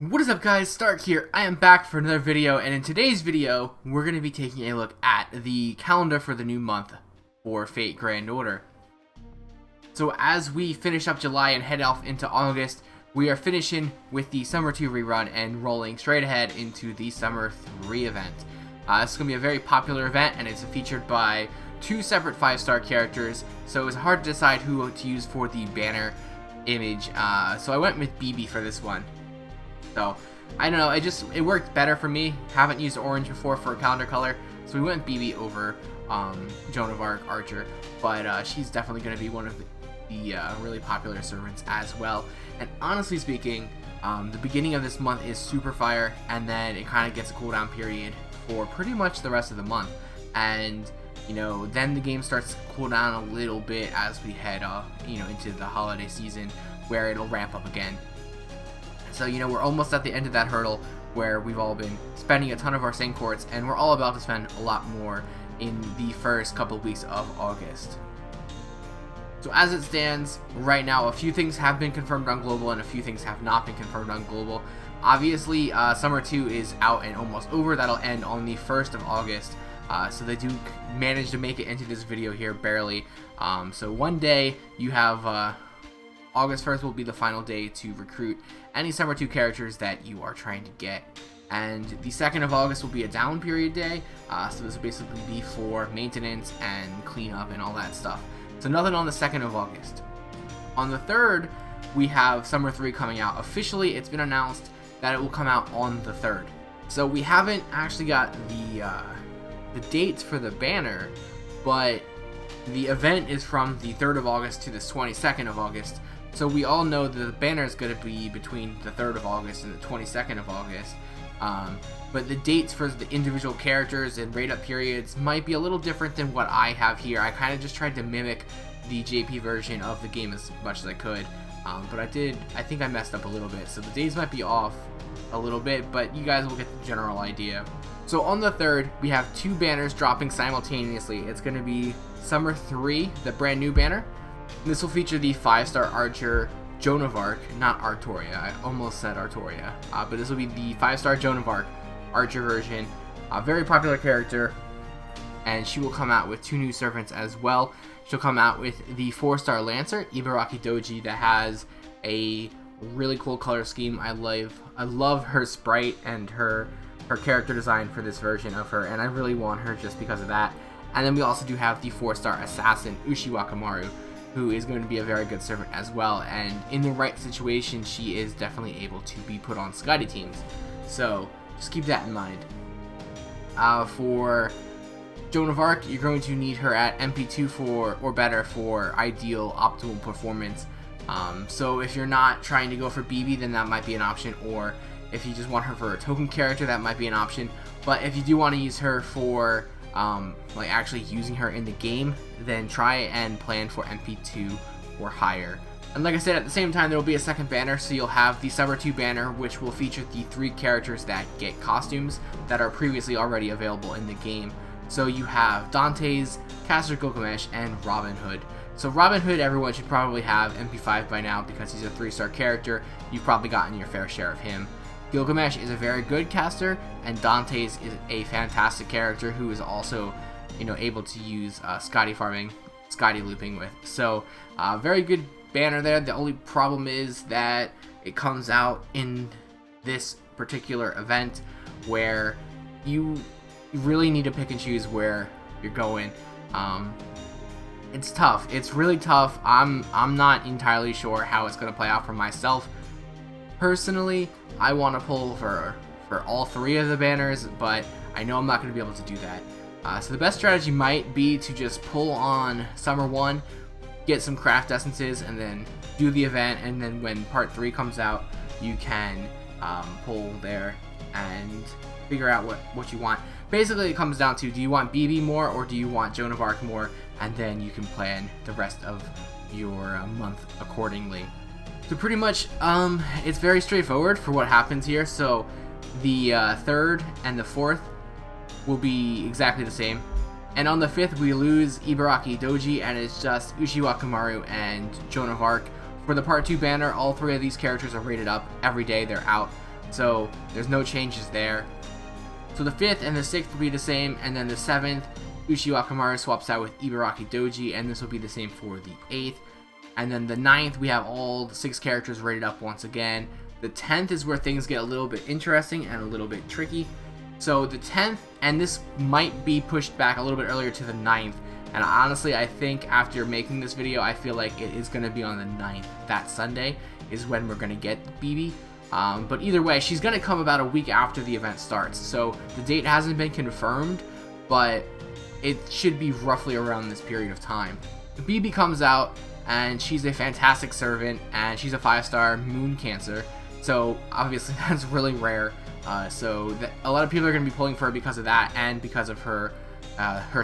What is up, guys? Stark here. I am back for another video, and in today's video we're going to be taking a look at the calendar for the new month for Fate Grand Order. So as we finish up July and head off into August, we are finishing with the Summer 2 rerun and rolling straight ahead into the Summer 3 event. This is going to be a very popular event, and it's featured by two separate 5-star characters, so it was hard to decide who to use for the banner image, so I went with BB for this one. So, I don't know, it worked better for me. Haven't used orange before for a calendar color, so we went BB over Joan of Arc Archer, but she's definitely going to be one of the really popular servants as well. And honestly speaking, the beginning of this month is super fire, and then it kind of gets a cooldown period for pretty much the rest of the month. And, you know, then the game starts to cool down a little bit as we head, into the holiday season, where it'll ramp up again. So, you know, we're almost at the end of that hurdle where we've all been spending a ton of our Saint Courts, and we're all about to spend a lot more in the first couple of weeks of August. So as it stands right now, a few things have been confirmed on Global and a few things have not been confirmed on Global. Obviously, Summer 2 is out and almost over. That'll end on the 1st of August. So they do manage to make it into this video here barely. So one day you have August 1st will be the final day to recruit any Summer 2 characters that you are trying to get. And the 2nd of August will be a down period day, so this will basically be for maintenance and cleanup and all that stuff. So nothing on the 2nd of August. On the 3rd, we have Summer 3 coming out. Officially, it's been announced that it will come out on the 3rd. So we haven't actually got the dates for the banner, but the event is from the 3rd of August to the 22nd of August. So we all know that the banner is going to be between the 3rd of August and the 22nd of August. But the dates for the individual characters and rate up periods might be a little different than what I have here. I kind of just tried to mimic the JP version of the game as much as I could. But I think I messed up a little bit. So the days might be off a little bit, but you guys will get the general idea. So on the 3rd, we have two banners dropping simultaneously. It's going to be Summer 3, the brand new banner. This will feature the 5-star Archer Joan of Arc, not Artoria. I almost said Artoria, but this will be the 5-star Joan of Arc Archer version. A very popular character, and she will come out with two new servants as well. She'll come out with the 4-star Lancer Ibaraki Doji that has a really cool color scheme. I love her sprite and her character design for this version of her, and I really want her just because of that. And then we also do have the 4-star Assassin Ushi Wakamaru, who is going to be a very good servant as well, and in the right situation she is definitely able to be put on Skadi teams, so just keep that in mind. For Joan of Arc, you're going to need her at MP2 or better for ideal optimal performance. So if you're not trying to go for BB, then that might be an option, or if you just want her for a token character, that might be an option. But if you do want to use her for like actually using her in the game, then try and plan for MP2 or higher. And like I said, at the same time there will be a second banner, so you'll have the Summer 2 banner, which will feature the 3 characters that get costumes that are previously already available in the game. So you have Dante's, Caster Gilgamesh, and Robin Hood. So Robin Hood, everyone should probably have MP5 by now because he's a 3-star character. You've probably gotten your fair share of him. Gilgamesh is a very good caster, and Dante's is a fantastic character who is also, able to use Skadi farming, Skadi looping with. So, very good banner there. The only problem is that it comes out in this particular event where you really need to pick and choose where you're going. It's tough. It's really tough. I'm not entirely sure how it's going to play out for myself. Personally, I want to pull for all 3 of the banners, but I know I'm not going to be able to do that. So the best strategy might be to just pull on Summer 1, get some craft essences, and then do the event, and then when part 3 comes out, you can pull there and figure out what you want. Basically, it comes down to, do you want BB more or do you want Joan of Arc more, and then you can plan the rest of your month accordingly. So pretty much, it's very straightforward for what happens here. So the 3rd and the 4th will be exactly the same. And on the 5th, we lose Ibaraki Doji, and it's just Ushi Wakamaru and Joan of Arc. For the Part 2 banner, all 3 of these characters are rated up every day they're out. So there's no changes there. So the 5th and the 6th will be the same, and then the 7th, Uchiwa Akamaru swaps out with Ibaraki Doji, and this will be the same for the 8th. And then the 9th, we have all 6 characters rated up once again. The 10th is where things get a little bit interesting and a little bit tricky. So the 10th, and this might be pushed back a little bit earlier to the 9th. And honestly, I think after making this video, I feel like it is going to be on the 9th. That Sunday is when we're going to get BB. But either way, she's going to come about a week after the event starts. So the date hasn't been confirmed, but it should be roughly around this period of time. BB comes out, and she's a fantastic servant, and she's a 5-star Moon Cancer. So obviously that's really rare. A lot of people are going to be pulling for her because of that, and because of her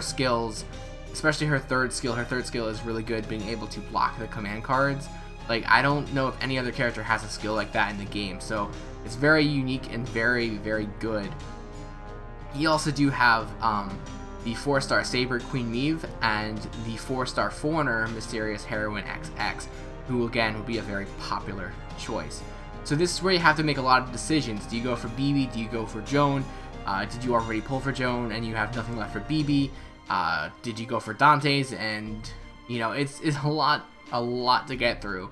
skills, especially her 3rd skill. Her 3rd skill is really good, being able to block the command cards. Like, I don't know if any other character has a skill like that in the game, so it's very unique and very, very good. You also do have the 4-star Saber Queen Meve and the 4-star Foreigner Mysterious Heroine XX, who again will be a very popular choice. So this is where you have to make a lot of decisions. Do you go for BB? Do you go for Joan? Did you already pull for Joan and you have nothing left for BB? Did you go for Dante's? And you know, it's a lot to get through,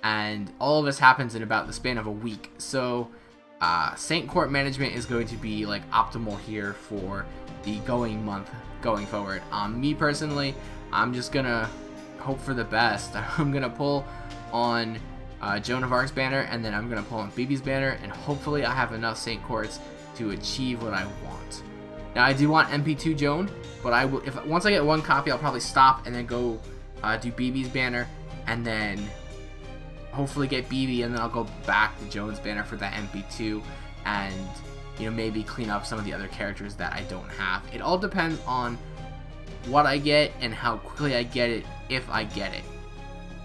and all of this happens in about the span of a week. So Saint Court management is going to be like optimal here for the going month going forward. Me personally, I'm just gonna hope for the best. I'm gonna pull on Joan of Arc's banner, and then I'm gonna pull on BB's banner, and hopefully I have enough Saint Courts to achieve what I want. Now I do want MP2 Joan, but I will, once I get 1 copy, I'll probably stop and then go do BB's banner, and then hopefully get BB, and then I'll go back to Joan's banner for that MP2, and you know, maybe clean up some of the other characters that I don't have. It all depends on what I get and how quickly I get it, if I get it.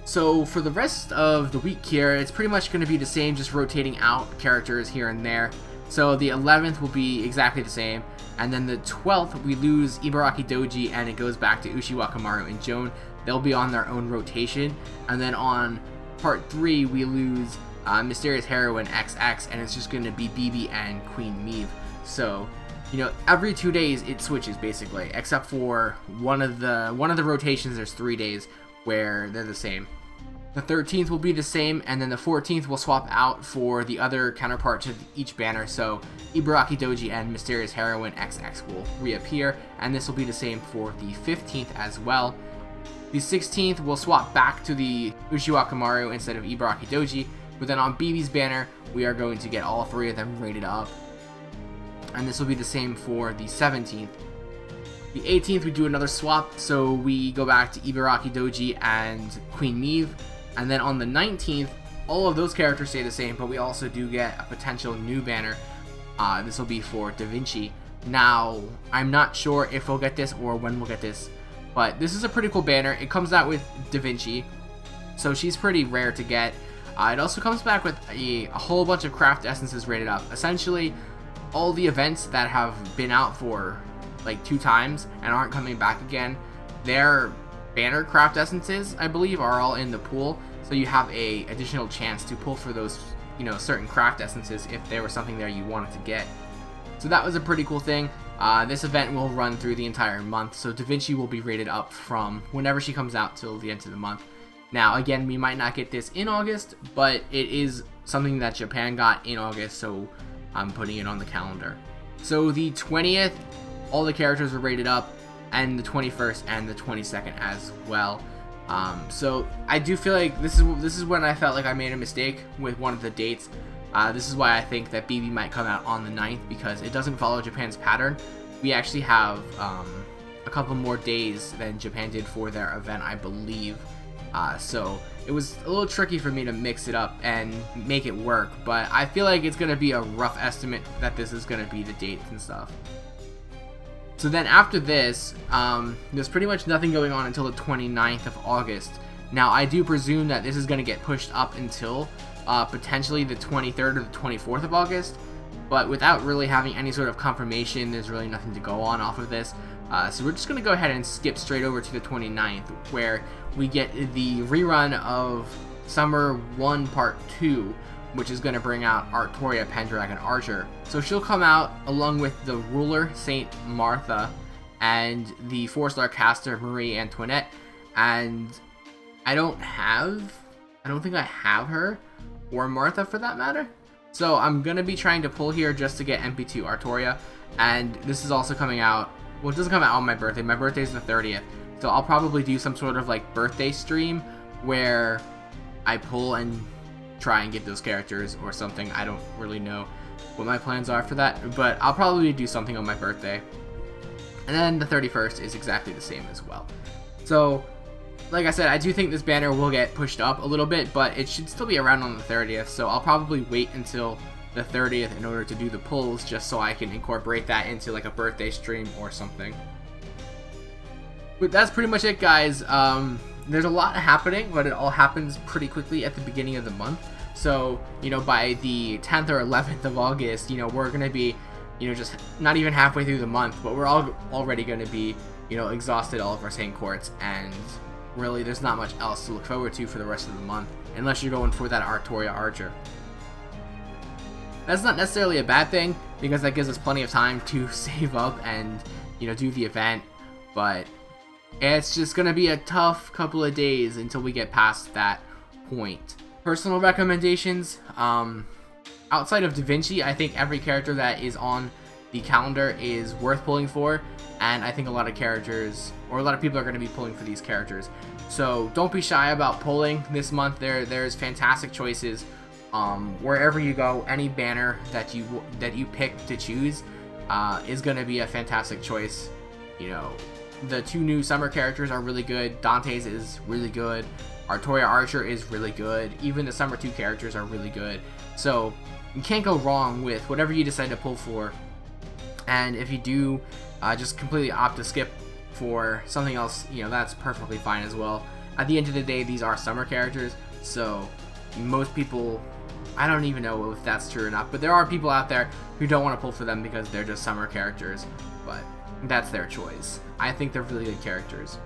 So for the rest of the week here, it's pretty much going to be the same, just rotating out characters here and there. So the 11th will be exactly the same, and then the 12th we lose Ibaraki Doji, and it goes back to Uchiwa Akamaru and Joan. They'll be on their own rotation, and then on part 3 we lose Mysterious Heroine XX, and it's just going to be BB and Queen Meve. So you know, every 2 days it switches basically, except for one of the rotations. There's 3 days where they're the same. The 13th will be the same, and then the 14th will swap out for the other counterpart to each banner. So Ibaraki Doji and Mysterious Heroine XX will reappear, and this will be the same for the 15th as well. The 16th will swap back to the Uchiwa Akamaru instead of Ibaraki Doji, but then on BB's banner we are going to get all 3 of them rated up, and this will be the same for the 17th. The 18th we do another swap, so we go back to Ibaraki Doji and Queen Meve. And then on the 19th, all of those characters stay the same, but we also do get a potential new banner. This will be for Da Vinci. Now, I'm not sure if we'll get this or when we'll get this, but this is a pretty cool banner. It comes out with Da Vinci, so she's pretty rare to get. It also comes back with a whole bunch of craft essences rated up. Essentially, all the events that have been out for like 2 times and aren't coming back again, their banner craft essences, I believe, are all in the pool, so you have a additional chance to pull for those, you know, certain craft essences if there was something there you wanted to get. So that was a pretty cool thing. This event will run through the entire month, so Da Vinci will be rated up from whenever she comes out till the end of the month. Now again, we might not get this in August, but it is something that Japan got in August, so I'm putting it on the calendar. So the 20th, all the characters are rated up, and the 21st and the 22nd as well. So I do feel like this is when I felt like I made a mistake with one of the dates. This is why I think that BB might come out on the 9th, because it doesn't follow Japan's pattern. We actually have a couple more days than Japan did for their event, I believe. So it was a little tricky for me to mix it up and make it work, but I feel like it's going to be a rough estimate that this is going to be the dates and stuff. So then after this, there's pretty much nothing going on until the 29th of August. Now, I do presume that this is going to get pushed up until potentially the 23rd or the 24th of August, but without really having any sort of confirmation, there's really nothing to go on off of this. So we're just going to go ahead and skip straight over to the 29th, where we get the rerun of Summer 1 Part 2, which is going to bring out Artoria Pendragon Archer. So she'll come out along with the Ruler Saint Martha and the 4-star caster Marie Antoinette, and I don't think I have her, or Martha for that matter. So I'm going to be trying to pull here just to get MP2 Artoria, and this is also coming out, well, it doesn't come out on my birthday. My birthday is the 30th, so I'll probably do some sort of like birthday stream where I pull and try and get those characters or something. I don't really know what my plans are for that, but I'll probably do something on my birthday. And then the 31st is exactly the same as well. So, like I said, I do think this banner will get pushed up a little bit, but it should still be around on the 30th, so I'll probably wait until the 30th in order to do the pulls, just so I can incorporate that into like a birthday stream or something. But that's pretty much it, guys. There's a lot happening, but it all happens pretty quickly at the beginning of the month. So, you know, by the 10th or 11th of August, you know, we're going to be, you know, just not even halfway through the month, but we're all already going to be, you know, exhausted all of our Saint Courts, and really there's not much else to look forward to for the rest of the month, unless you're going for that Artoria Archer. That's not necessarily a bad thing, because that gives us plenty of time to save up and, you know, do the event, but it's just going to be a tough couple of days until we get past that point. Personal recommendations, outside of Da Vinci, I think every character that is on the calendar is worth pulling for, and I think a lot of characters, or a lot of people are going to be pulling for these characters. So don't be shy about pulling this month. There's fantastic choices. Wherever you go, any banner that you pick to choose is going to be a fantastic choice. You know, the 2 new summer characters are really good. Dante's is really good. Artoria Archer is really good. Even the summer 2 characters are really good. So you can't go wrong with whatever you decide to pull for. And if you do just completely opt to skip for something else, you know, that's perfectly fine as well. At the end of the day, these are summer characters, so most people, I don't even know if that's true or not, but there are people out there who don't want to pull for them because they're just summer characters, but that's their choice. I think they're really good characters.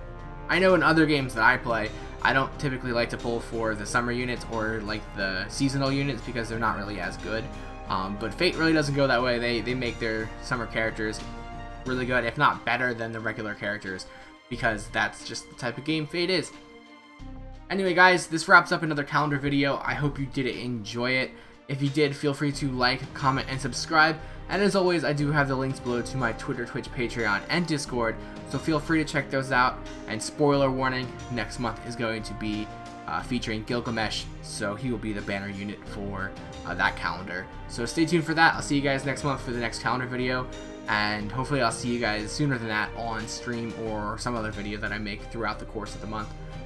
I know in other games that I play, I don't typically like to pull for the summer units or like the seasonal units because they're not really as good. But Fate really doesn't go that way. They make their summer characters really good, if not better than the regular characters, because that's just the type of game Fate is. Anyway, guys, this wraps up another calendar video. I hope you did enjoy it. If you did, feel free to like, comment, and subscribe. And as always, I do have the links below to my Twitter, Twitch, Patreon, and Discord, so feel free to check those out. And spoiler warning, next month is going to be featuring Gilgamesh, so he will be the banner unit for that calendar. So stay tuned for that. I'll see you guys next month for the next calendar video, and hopefully I'll see you guys sooner than that on stream or some other video that I make throughout the course of the month.